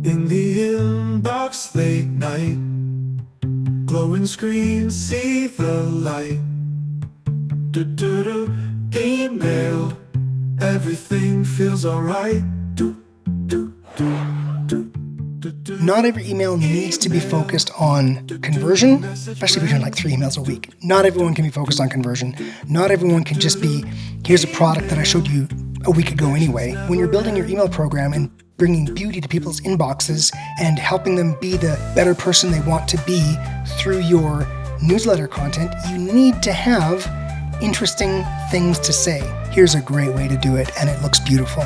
In the inbox late night, glowing screens see the light. Do-do-do, email, everything feels alright. Not every email needs to be focused on conversion, especially if you're doing like 3 emails a week. Not everyone can be focused on conversion. Not everyone can just be, here's a product that I showed you a week ago anyway. When you're building your email program and bringing beauty to people's inboxes and helping them be the better person they want to be through your newsletter content, you need to have interesting things to say. Here's a great way to do it, and it looks beautiful.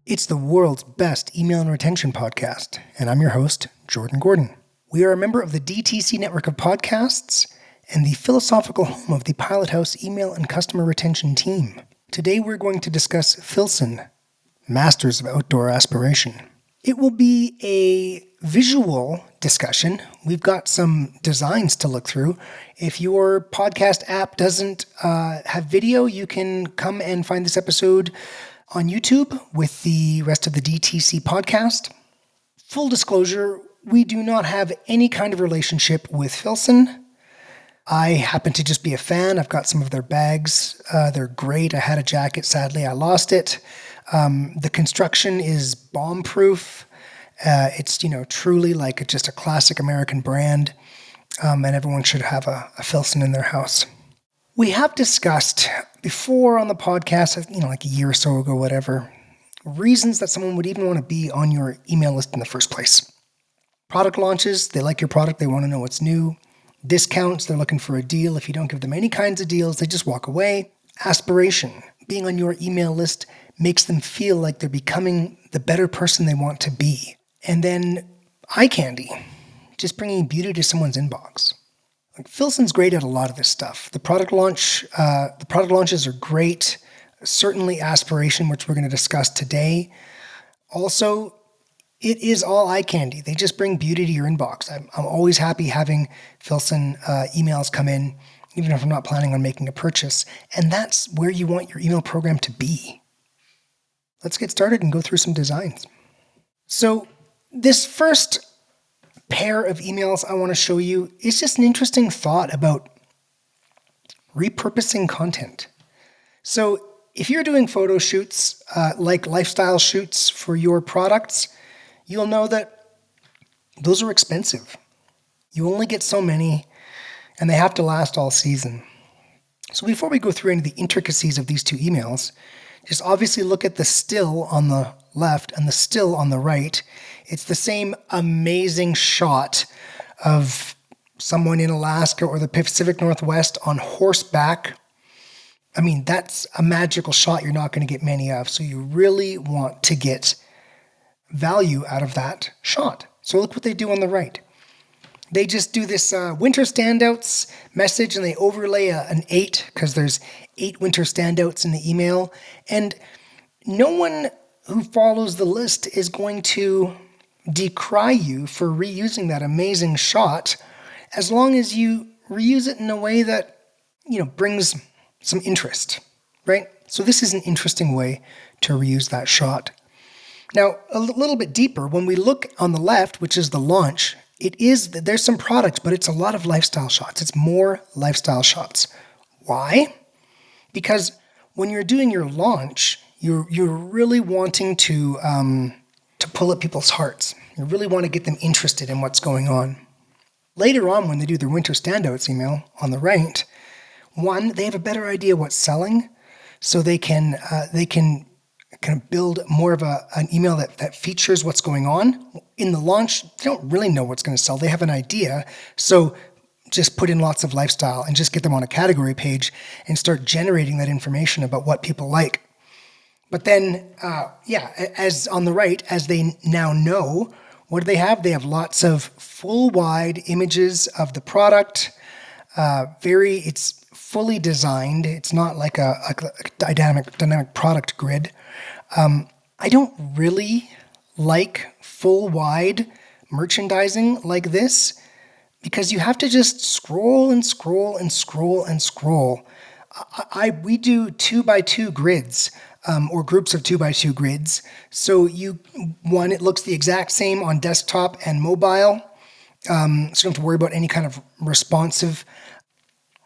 It's the world's best email and retention podcast, and I'm your host, Jordan Gordon. We are a member of the DTC network of podcasts and the philosophical home of the Pilot House email and customer retention team. Today we're going to discuss Filson, Masters of Outdoor Aspiration. It will be a visual discussion. We've got some designs to look through. If your podcast app doesn't have video, you can come and find this episode on YouTube with the rest of the DTC podcast. Full disclosure, we do not have any kind of relationship with Filson. I happen to just be a fan. I've got some of their bags. They're great. I had a jacket. Sadly, I lost it. The construction is bomb-proof. It's, truly like just a classic American brand, and everyone should have a Filson in their house. We have discussed before on the podcast, like a year or so ago, whatever, reasons that someone would even want to be on your email list in the first place. Product launches, they like your product, they want to know what's new. Discounts, they're looking for a deal. If you don't give them any kinds of deals, they just walk away. Aspiration, being on your email list makes them feel like they're becoming the better person they want to be. And then eye candy, just bringing beauty to someone's inbox. Filson's great at a lot of this stuff. The product launches are great. Certainly aspiration, which we're going to discuss today. Also, it is all eye candy. They just bring beauty to your inbox. I'm always happy having Filson emails come in, even if I'm not planning on making a purchase. And that's where you want your email program to be. Let's get started and go through some designs. So this first pair of emails I want to show you is just an interesting thought about repurposing content. So if you're doing photo shoots, like lifestyle shoots for your products, you'll know that those are expensive. You only get so many, and they have to last all season. So before we go through any of the intricacies of these two emails, just obviously look at the still on the left and the still on the right. It's the same amazing shot of someone in Alaska or the Pacific Northwest on horseback. I mean, that's a magical shot you're not going to get many of. So you really want to get value out of that shot. So look what they do on the right. They just do this winter standouts message, and they overlay an 8 because there's 8 winter standouts in the email. And no one who follows the list is going to decry you for reusing that amazing shot as long as you reuse it in a way that, brings some interest, right? So this is an interesting way to reuse that shot. Now, a little bit deeper, when we look on the left, which is the launch, there's some products, but it's a lot of lifestyle shots. It's more lifestyle shots. Why? Because when you're doing your launch, you're really wanting to pull at people's hearts. You really want to get them interested in what's going on. Later on, when they do their winter standouts email on the right, one, they have a better idea what's selling, so they can kind of build more of an email that features what's going on. In the launch, they don't really know what's going to sell. They have an idea, so just put in lots of lifestyle and just get them on a category page and start generating that information about what people like. But then, as on the right, as they now know, what do they have? They have lots of full-wide images of the product. It's fully designed. It's not like a dynamic product grid. I don't really like full-wide merchandising like this because you have to just scroll and scroll and scroll and scroll. we do 2x2 grids, or groups of 2x2 grids. So it looks the exact same on desktop and mobile. So you don't have to worry about any kind of responsive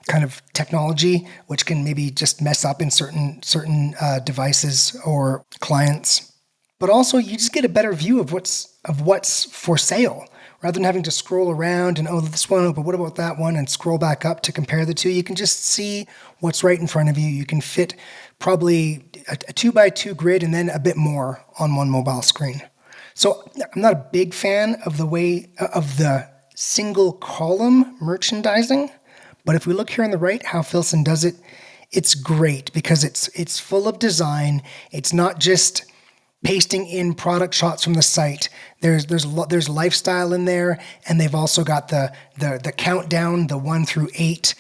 kind of technology, which can maybe just mess up in certain devices or clients. But also, you just get a better view of what's for sale, rather than having to scroll around and this one, but what about that one, and scroll back up to compare the two. You can just see what's right in front of you. You can fit probably a 2x2 grid and then a bit more on one mobile screen. So I'm not a big fan of the way of the single column merchandising, but if we look here on the right, how Filson does it, it's great because it's full of design. It's not just pasting in product shots from the site. There's lifestyle in there, and they've also got the countdown, the 1 through 8,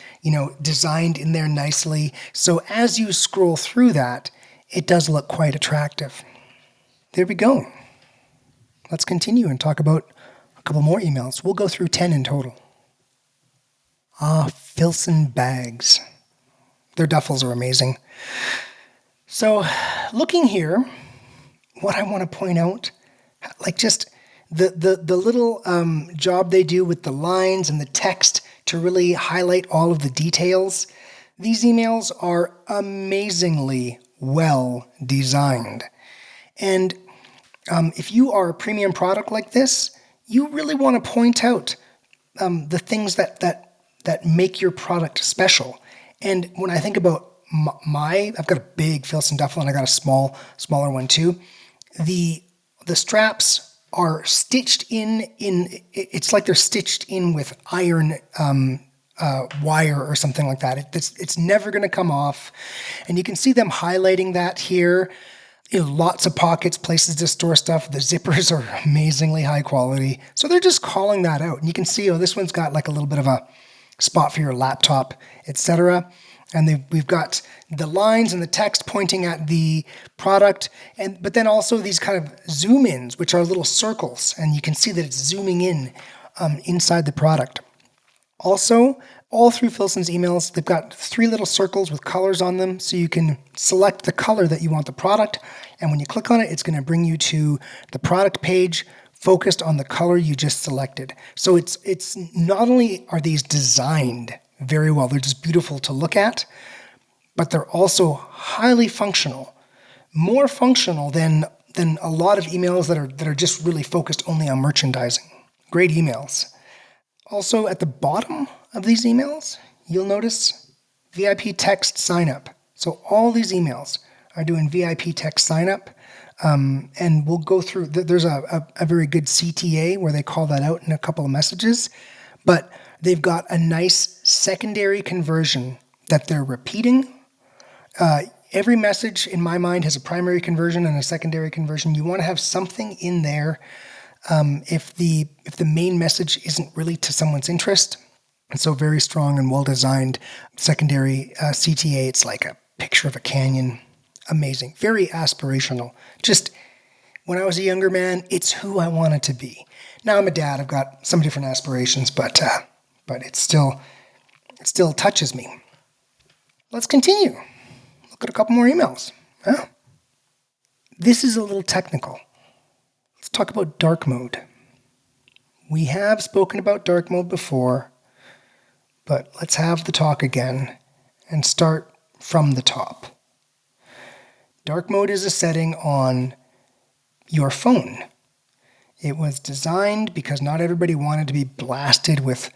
designed in there nicely. So as you scroll through that, it does look quite attractive. There we go. Let's continue and talk about a couple more emails. We'll go through 10 in total. Filson bags. Their duffels are amazing. So looking here, what I want to point out, like just the little job they do with the lines and the text to really highlight all of the details. These emails are amazingly well designed. And if you are a premium product like this, you really want to point out the things that make your product special. And when I think about I've got a big Filson duffel and I got a smaller one too. The straps are stitched in. It's like they're stitched in with iron wire or something like that. It's never going to come off, and you can see them highlighting that here. Lots of pockets, places to store stuff. The zippers are amazingly high quality, so they're just calling that out. And you can see, this one's got like a little bit of a spot for your laptop, etc. And we've got the lines and the text pointing at the product, but then also these kind of zoom ins, which are little circles, and you can see that it's zooming in inside the product. Also, all through Filson's emails, they've got 3 little circles with colors on them, so you can select the color that you want the product, and when you click on it, it's going to bring you to the product page focused on the color you just selected. So it's not only are these designed very well, they're just beautiful to look at, but they're also highly functional, more functional than a lot of emails that are just really focused only on merchandising. Great emails. Also, at the bottom of these emails, you'll notice VIP text sign up. So all these emails are doing VIP text sign up. And we'll go through, there's a very good CTA where they call that out in a couple of messages, but they've got a nice secondary conversion that they're repeating. Every message in my mind has a primary conversion and a secondary conversion. You want to have something in there if the main message isn't really to someone's interest. And so very strong and well-designed secondary CTA. It's like a picture of a canyon. Amazing. Very aspirational. Just when I was a younger man, it's who I wanted to be. Now I'm a dad. I've got some different aspirations, but it still touches me. Let's continue. Look at a couple more emails. This is a little technical. Let's talk about dark mode. We have spoken about dark mode before, but let's have the talk again and start from the top. Dark mode is a setting on your phone. It was designed because not everybody wanted to be blasted with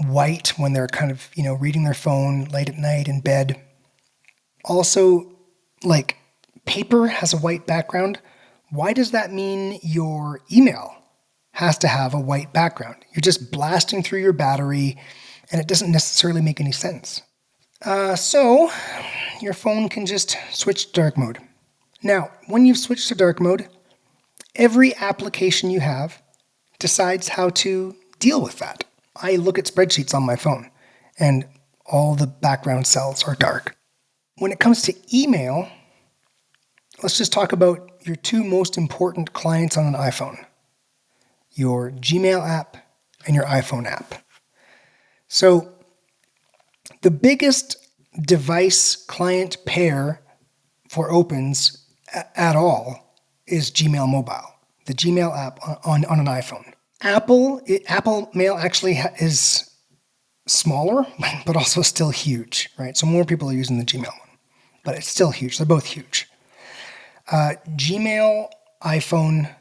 white when they're kind of, reading their phone late at night in bed. Also, like paper has a white background. Why does that mean your email has to have a white background? You're just blasting through your battery, and it doesn't necessarily make any sense. So your phone can just switch to dark mode. Now, when you've switched to dark mode, every application you have decides how to deal with that. I look at spreadsheets on my phone, and all the background cells are dark. When it comes to email, let's just talk about your 2 most important clients on an iPhone: your Gmail app and your iPhone app. So the biggest device client pair for opens at all is Gmail Mobile, the Gmail app on an iPhone. Apple Mail actually is smaller, but also still huge, right? So more people are using the Gmail one, but it's still huge. They're both huge. Gmail iPhone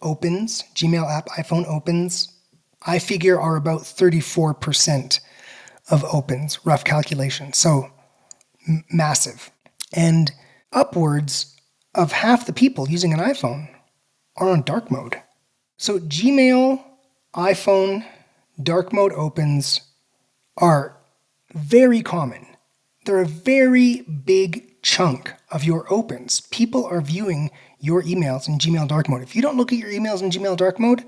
opens, Gmail app iPhone opens, I figure are about 34% of opens, rough calculation. So massive. And upwards of half the people using an iPhone are on dark mode. So Gmail, iPhone, dark mode opens are very common. They're a very big chunk of your opens. People are viewing your emails in Gmail dark mode. If you don't look at your emails in Gmail dark mode,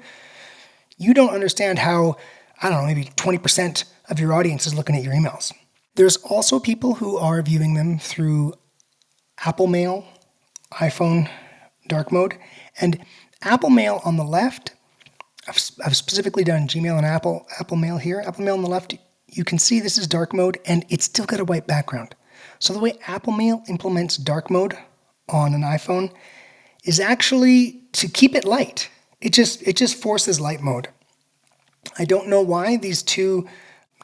you don't understand how, I don't know, maybe 20% of your audience is looking at your emails. There's also people who are viewing them through Apple Mail, iPhone dark mode, and Apple Mail on the left. I've specifically done Gmail and Apple Mail here. Apple Mail on the left, you can see this is dark mode, and it's still got a white background. So the way Apple Mail implements dark mode on an iPhone is actually to keep it light. It just forces light mode. I don't know why these two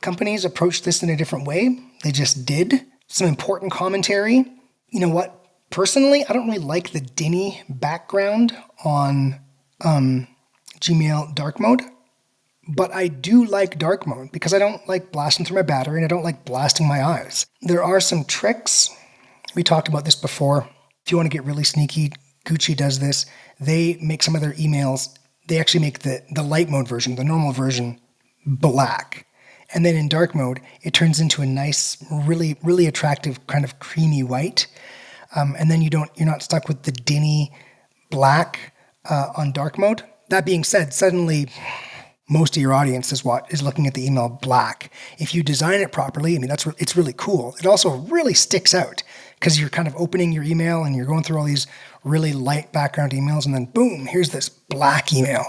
companies approached this in a different way. They just did. Some important commentary. You know what? Personally, I don't really like the dinny background on Gmail dark mode, but I do like dark mode because I don't like blasting through my battery and I don't like blasting my eyes. There are some tricks. We talked about this before. If you want to get really sneaky, Gucci does this. They make some of their emails, they actually make the light mode version, the normal version, black. And then in dark mode, it turns into a nice, really, really attractive kind of creamy white. And then you're not stuck with the dinny black on dark mode. That being said, suddenly most of your audience is looking at the email black. If you design it properly, I mean, it's really cool. It also really sticks out because you're kind of opening your email and you're going through all these really light background emails, and then boom, here's this black email.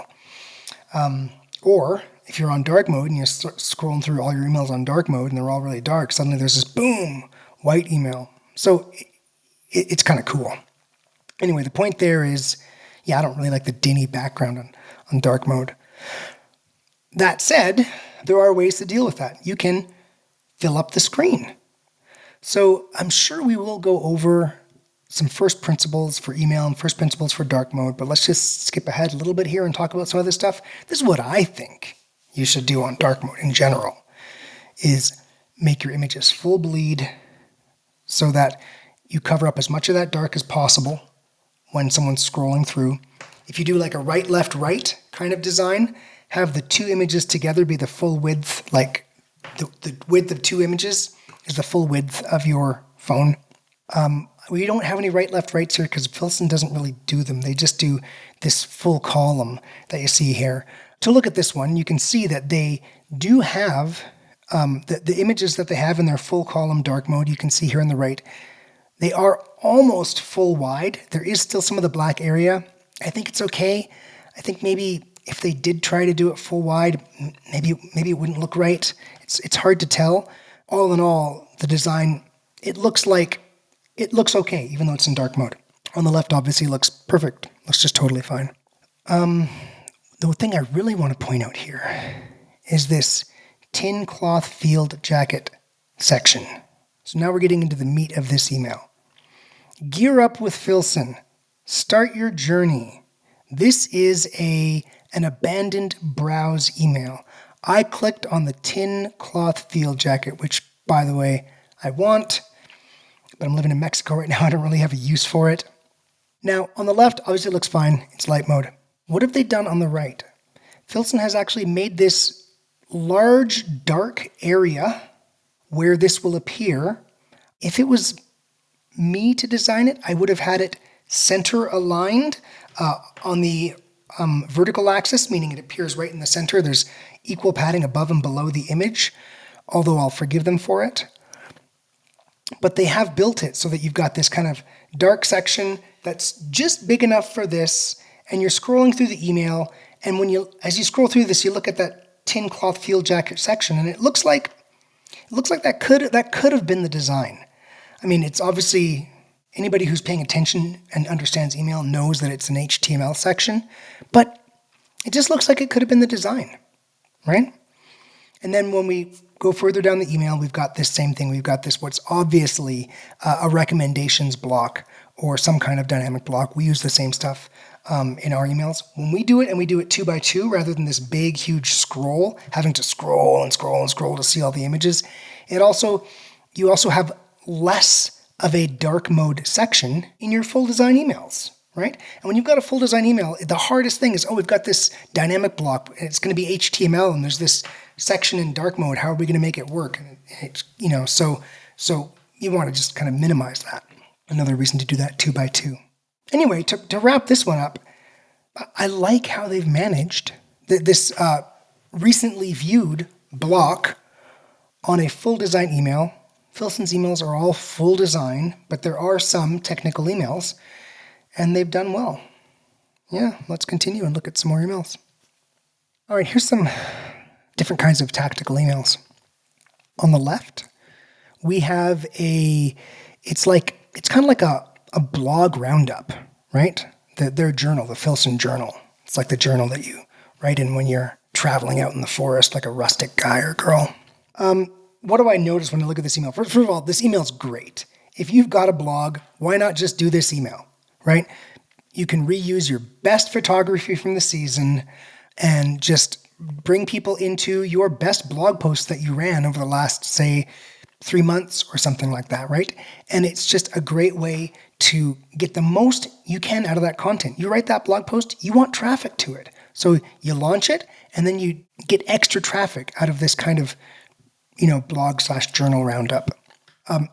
Or if you're on dark mode and you're scrolling through all your emails on dark mode and they're all really dark, suddenly there's this boom, white email. So it's kind of cool. Anyway, the point there is, I don't really like the dinny background on dark mode. That said, there are ways to deal with that. You can fill up the screen. So I'm sure we will go over some first principles for email and first principles for dark mode, but let's just skip ahead a little bit here and talk about some of this stuff. This is what I think you should do on dark mode in general, is make your images full bleed so that you cover up as much of that dark as possible when someone's scrolling through. If you do like a right, left, right kind of design, have the two images together be the full width, like the width of two images is the full width of your phone. We don't have any right, left, rights here because Filson doesn't really do them. They just do this full column that you see here. To look at this one, you can see that they do have the images that they have in their full column dark mode. You can see here on the right, they are almost full wide. There is still some of the black area. I think it's okay. I think maybe if they did try to do it full wide, maybe it wouldn't look right. It's hard to tell. All in all, the design, it looks okay, even though it's in dark mode. On the left, obviously, looks perfect. Looks just totally fine. The thing I really want to point out here is this tin cloth field jacket section. So now we're getting into the meat of this email. Gear up with Filson. Start your journey. This is an abandoned browse email. I clicked on the tin cloth field jacket, which, by the way, I want, but I'm living in Mexico right now. I don't really have a use for it. Now, on the left, obviously it looks fine. It's light mode. What have they done on the right? Filson has actually made this large, dark area where this will appear. If it was me to design it, I would have had it center aligned on the vertical axis, meaning it appears right in the center. There's equal padding above and below the image, although I'll forgive them for it. But they have built it so that you've got this kind of dark section that's just big enough for this, and you're scrolling through the email, and as you scroll through this, you look at that tin cloth field jacket section, and it looks like It looks like that could have been the design. I mean, it's obviously anybody who's paying attention and understands email knows that it's an HTML section, but it just looks like it could have been the design, right? And then when we go further down the email, we've got this same thing. We've got this what's obviously a recommendations block or some kind of dynamic block. We use the same stuff in our emails. When we do it, and we do it 2 by 2 rather than this big, huge scroll, having to scroll and scroll and scroll to see all the images, you also have less of a dark mode section in your full design emails, right? And when you've got a full design email, the hardest thing is, we've got this dynamic block, and it's going to be HTML, and there's this section in dark mode. How are we going to make it work? And it's, so you want to just kind of minimize that. Another reason to do that 2 by 2. Anyway, to wrap this one up, I like how they've managed this recently viewed block on a full design email. Filson's emails are all full design, but there are some technical emails, and they've done well. Yeah, let's continue and look at some more emails. All right, here's some different kinds of tactical emails. On the left, we have it's kind of like a blog roundup, right? Their journal, the Filson journal. It's like the journal that you write in when you're traveling out in the forest like a rustic guy or girl. What do I notice when I look at this email? First of all, this email's great. If you've got a blog, why not just do this email, right? You can reuse your best photography from the season and just bring people into your best blog posts that you ran over the last, say, 3 months or something like that, right? And it's just a great way to get the most you can out of that content. You write that blog post, you want traffic to it. So you launch it, and then you get extra traffic out of this kind of, blog/journal roundup.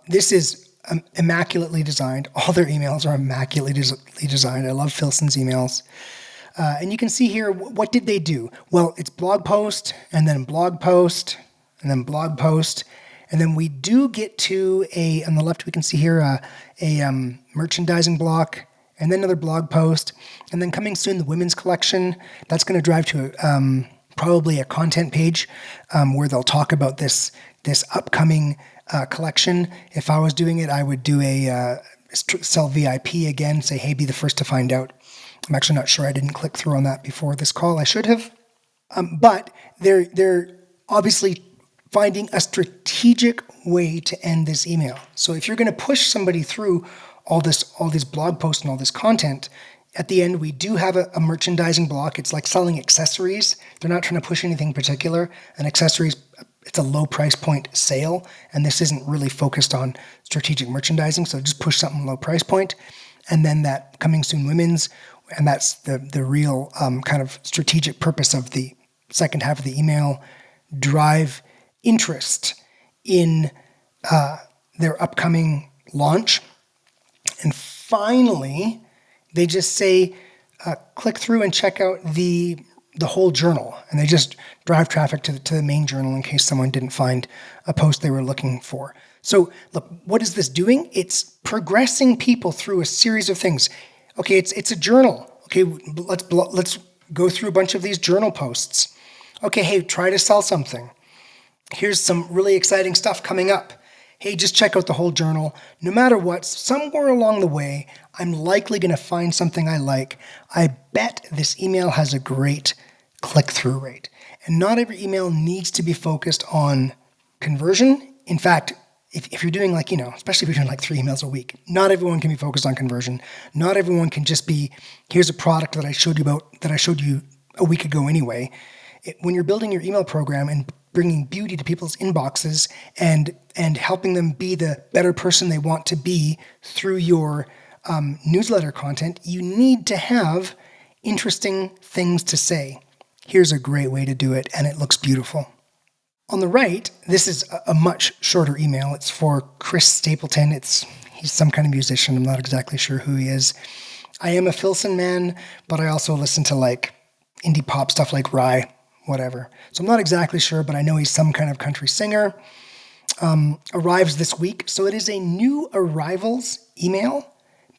This is immaculately designed. All their emails are immaculately designed. I love Filson's emails. And you can see here, what did they do? Well, it's blog post, and then blog post, and then blog post. And then we do get to on the left, we can see here a merchandising block, and then another blog post. And then coming soon, the women's collection. That's going to drive to probably a content page where they'll talk about this upcoming collection. If I was doing it, I would do sell VIP again, say, hey, be the first to find out. I'm actually not sure. I didn't click through on that before this call. I should have. But they're obviously finding a strategic way to end this email. So if you're going to push somebody through all these blog posts and all this content, at the end, we do have a merchandising block. It's like selling accessories. They're not trying to push anything particular. And accessories, it's a low price point sale. And this isn't really focused on strategic merchandising. So just push something low price point. And then that coming soon women's, and that's the real kind of strategic purpose of the second half of the email, drive interest in their upcoming launch. And finally, they just say, click through and check out the whole journal. And they just drive traffic to the main journal in case someone didn't find a post they were looking for. So look, what is this doing? It's progressing people through a series of things. Okay, it's a journal. Okay, let's go through a bunch of these journal posts. Okay, hey, try to sell something. Here's some really exciting stuff coming up. Hey, just check out the whole journal. No matter what, somewhere along the way, I'm likely going to find something I like. I bet this email has a great click-through rate. And not every email needs to be focused on conversion. In fact, if you're doing especially if you're doing like 3 emails a week, not everyone can be focused on conversion. Not everyone can just be, here's a product that I showed you a week ago anyway. When you're building your email program and bringing beauty to people's inboxes and helping them be the better person they want to be through your newsletter content, you need to have interesting things to say. Here's a great way to do it, and it looks beautiful. On the right, this is a much shorter email. It's for Chris Stapleton. He's some kind of musician. I'm not exactly sure who he is. I am a Filson man, but I also listen to indie pop stuff like Rye, whatever. So I'm not exactly sure, but I know he's some kind of country singer. Arrives this week. So it is a new arrivals email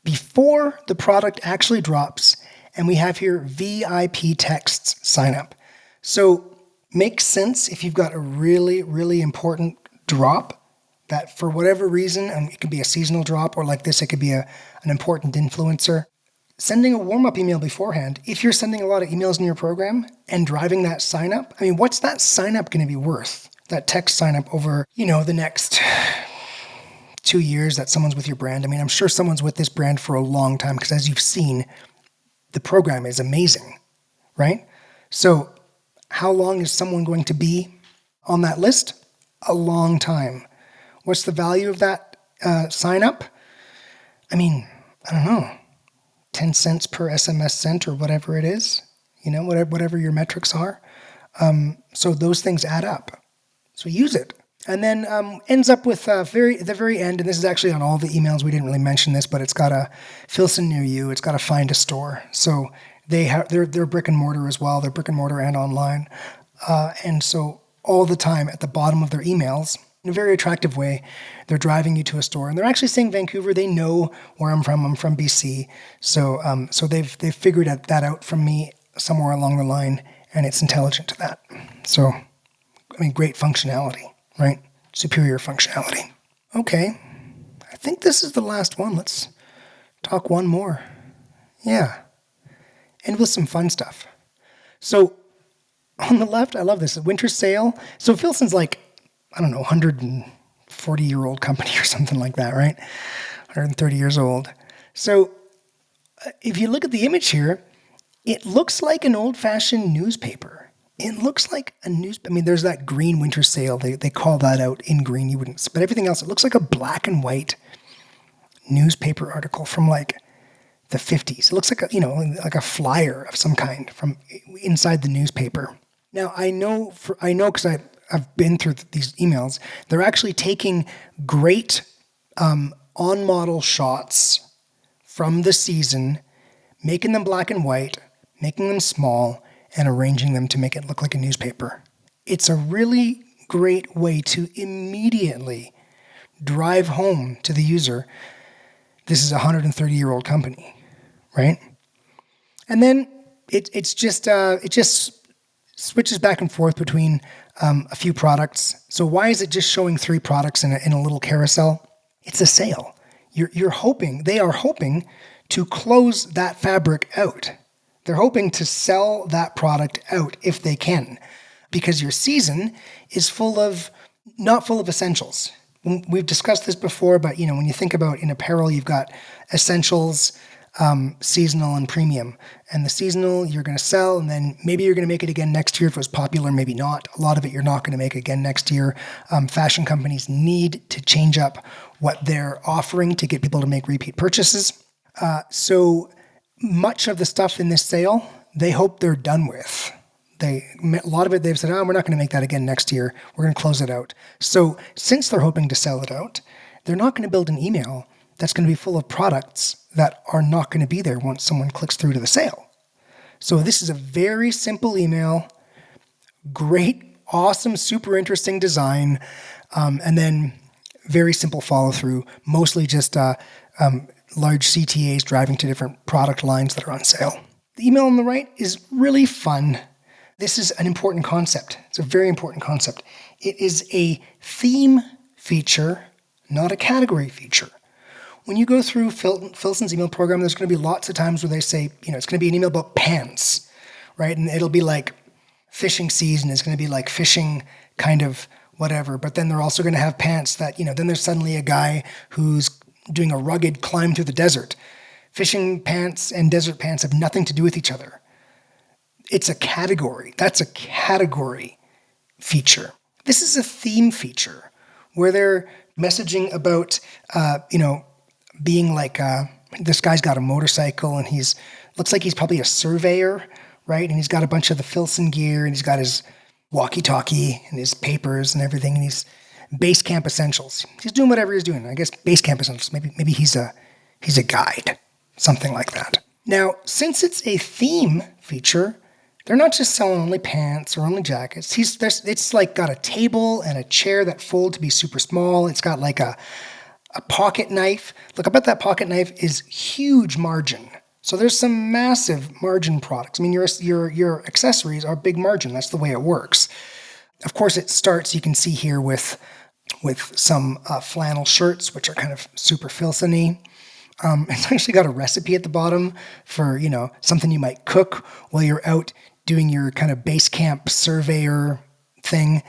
before the product actually drops. And we have here VIP texts sign up. So makes sense if you've got a really, really important drop that for whatever reason, and it could be a seasonal drop, or like this, it could be an important influencer. Sending a warm-up email beforehand, if you're sending a lot of emails in your program and driving that sign up, I mean, what's that sign up going to be worth? That text sign up over, the next 2 years that someone's with your brand. I mean, I'm sure someone's with this brand for a long time because as you've seen, the program is amazing, right? So how long is someone going to be on that list? A long time. What's the value of that sign up? I mean, I don't know, 10 cents per SMS sent or whatever it is, whatever your metrics are. So those things add up. So use it. And then ends up with the very end, and this is actually on all the emails. We didn't really mention this, but it's got a Filson near you. It's got a find a store. So they're brick and mortar as well. They're brick and mortar and online. And so all the time at the bottom of their emails, in a very attractive way, they're driving you to a store. And they're actually saying Vancouver. They know where I'm from. I'm from BC. So they've figured that out from me somewhere along the line, and it's intelligent to that. So, I mean, great functionality, right? Superior functionality. Okay, I think this is the last one. Let's talk one more. Yeah, and with some fun stuff. So on the left, I love this, winter sale. So Filson's like, I don't know, 140-year-old company or something like that, right? 130 years old. So if you look at the image here, it looks like an old-fashioned newspaper. It looks like a I mean, there's that green winter sale. They call that out in green. You wouldn't, but everything else, it looks like a black and white newspaper article from like the 50s. It looks like like a flyer of some kind from inside the newspaper. Now I know because I've been through these emails. They're actually taking great on-model shots from the season, making them black and white, making them small, and arranging them to make it look like a newspaper. It's a really great way to immediately drive home to the user, this is a 130-year-old company, right? And then it just switches back and forth between a few products. So why is it just showing 3 products in a little carousel? It's a sale. They are hoping to close that fabric out. They're hoping to sell that product out if they can, because your season is not full of essentials. We've discussed this before, but when you think about in apparel, you've got essentials, seasonal, and premium. And the seasonal you're going to sell, and then maybe you're going to make it again next year if it was popular, maybe not. A lot of it you're not going to make again next year. Fashion companies need to change up what they're offering to get people to make repeat purchases. So much of the stuff in this sale, they hope they're done with. A lot of it, they've said, we're not going to make that again next year. We're going to close it out. So since they're hoping to sell it out, they're not going to build an email that's going to be full of products that are not going to be there once someone clicks through to the sale. So this is a very simple email, great, awesome, super interesting design, and then very simple follow through, mostly just large CTAs driving to different product lines that are on sale. The email on the right is really fun. This is an important concept. It's a very important concept. It is a theme feature, not a category feature. When you go through Filson's email program, there's going to be lots of times where they say, it's going to be an email about pants, right? And it'll be like fishing season. It's going to be like fishing kind of whatever. But then they're also going to have pants that, then there's suddenly a guy who's doing a rugged climb through the desert. Fishing pants and desert pants have nothing to do with each other. It's a category. That's a category feature. This is a theme feature where they're messaging about, being like, this guy's got a motorcycle and looks like he's probably a surveyor, right? And he's got a bunch of the Filson gear and he's got his walkie-talkie and his papers and everything. And he's base camp essentials. He's doing whatever he's doing. I guess base camp essentials. Maybe he's a guide, something like that. Now, since it's a theme feature, they're not just selling only pants or only jackets. It's like got a table and a chair that fold to be super small. It's got like a pocket knife. Look, I bet that pocket knife is huge margin. So there's some massive margin products. I mean, your accessories are big margin. That's the way it works. Of course, it starts, you can see here, with with some flannel shirts, which are kind of super Filson-y. It's actually got a recipe at the bottom for, something you might cook while you're out doing your kind of base camp surveyor thing.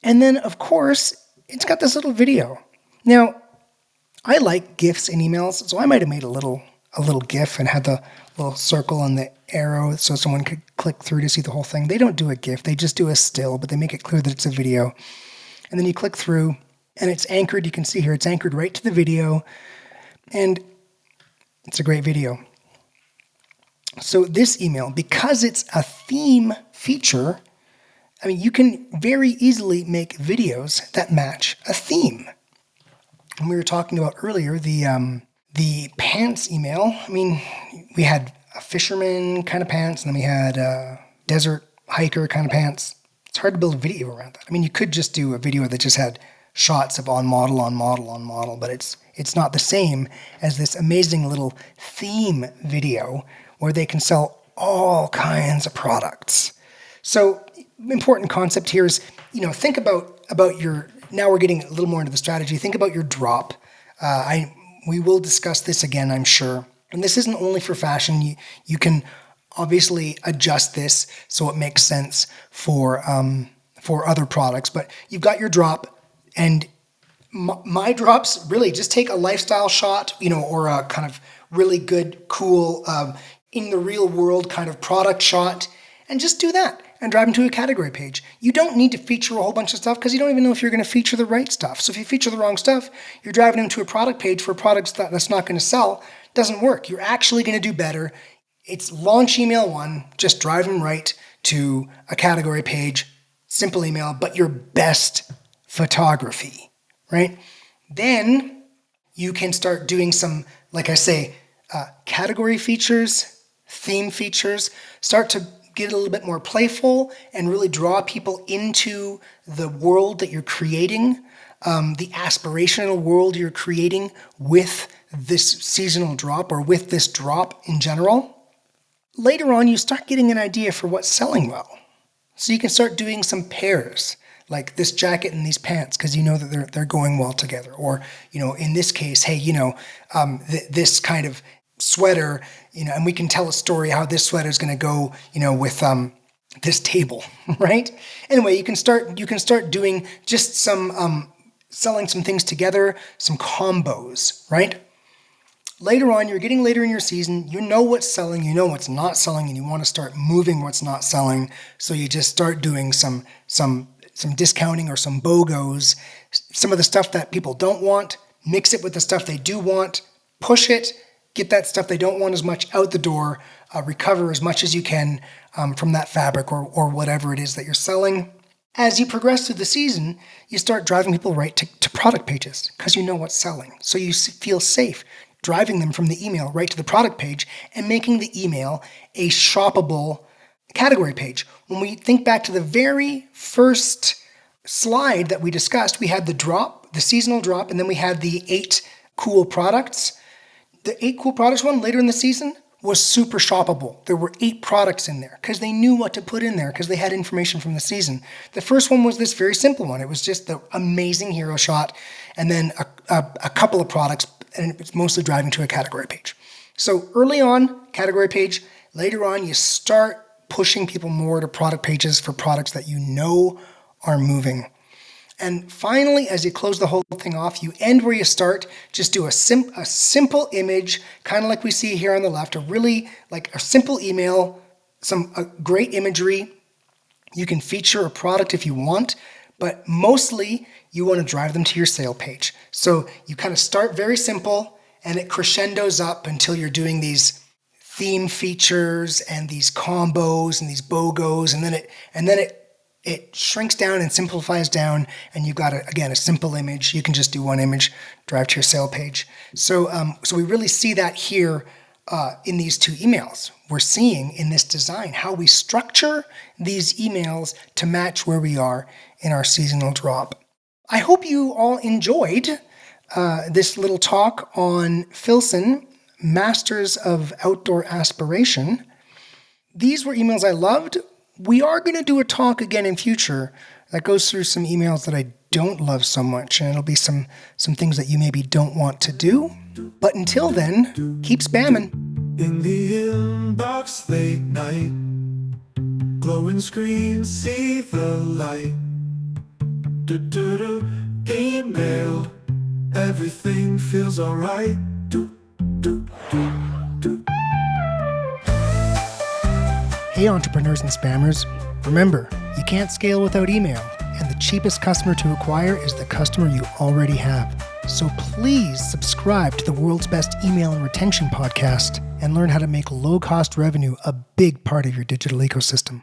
And then, of course, it's got this little video. Now, I like GIFs in emails, so I might have made a little GIF and had the little circle and the arrow so someone could click through to see the whole thing. They don't do a GIF, they just do a still, but they make it clear that it's a video. And then you click through, and it's anchored. You can see here, it's anchored right to the video, and it's a great video. So this email, because it's a theme feature, you can very easily make videos that match a theme. And we were talking about earlier the pants email. We had a fisherman kind of pants, and then we had a desert hiker kind of pants. It's hard to build a video around that. You could just do a video that just had shots of on model, but it's not the same as this amazing little theme video where they can sell all kinds of products. So important concept here is, think about your, now we're getting a little more into the strategy, think about your drop. We will discuss this again, I'm sure. And this isn't only for fashion. You can obviously adjust this so it makes sense for other products, but you've got your drop, and my drops really just take a lifestyle shot, or a kind of really good, cool, in the real world kind of product shot, and just do that and drive them to a category page. You don't need to feature a whole bunch of stuff because you don't even know if you're going to feature the right stuff. So if you feature the wrong stuff, you're driving them to a product page for products that's not going to sell. Doesn't work. You're actually going to do better. It's launch email 1, just drive them right to a category page, simple email, but your best photography, right? Then you can start doing some, like I say, category features, theme features, start to get a little bit more playful and really draw people into the world that you're creating, the aspirational world you're creating with this seasonal drop or with this drop in general. Later on, you start getting an idea for what's selling well. So you can start doing some pairs, like this jacket and these pants, because you know that they're going well together. Or, in this case, hey, this kind of sweater, and we can tell a story how this sweater is going to go, with this table, right? Anyway, you can start doing just some selling some things together, some combos, right? Later on, you're getting later in your season, you know what's selling, you know what's not selling, and you want to start moving what's not selling. So you just start doing some discounting or some BOGOs, some of the stuff that people don't want, mix it with the stuff they do want, push it, get that stuff they don't want as much out the door, recover as much as you can from that fabric or whatever it is that you're selling. As you progress through the season, you start driving people right to product pages because you know what's selling. So you feel safe driving them from the email right to the product page and making the email a shoppable category page. When we think back to the very first slide that we discussed, we had the drop, the seasonal drop, and then we had the 8 cool products. The 8 cool products one later in the season was super shoppable. There were 8 products in there because they knew what to put in there because they had information from the season. The first one was this very simple one. It was just the amazing hero shot and then a couple of products, and it's mostly driving to a category page. So early on, category page. Later on, you start pushing people more to product pages for products that you know are moving. And finally, as you close the whole thing off, you end where you start. Just do a simple image, kind of like we see here on the left, a simple email, some great imagery. You can feature a product if you want, but mostly you want to drive them to your sale page. So you kind of start very simple and it crescendos up until you're doing these theme features and these combos and these BOGOs, and then it shrinks down and simplifies down, and you've got, a simple image. You can just do one image, drive to your sale page. So we really see that here in these 2 emails. We're seeing in this design how we structure these emails to match where we are in our seasonal drop. I hope you all enjoyed this little talk on Filson, Masters of Outdoor Aspiration. These were emails I loved. We are going to do a talk again in future that goes through some emails that I don't love so much, and it'll be some things that you maybe don't want to do. But until then, keep spamming. In the inbox late night, glowing screens see the light. Email, everything feels alright. Hey entrepreneurs and spammers, remember, you can't scale without email, and the cheapest customer to acquire is the customer you already have. So please subscribe to the world's best email and retention podcast and learn how to make low-cost revenue a big part of your digital ecosystem.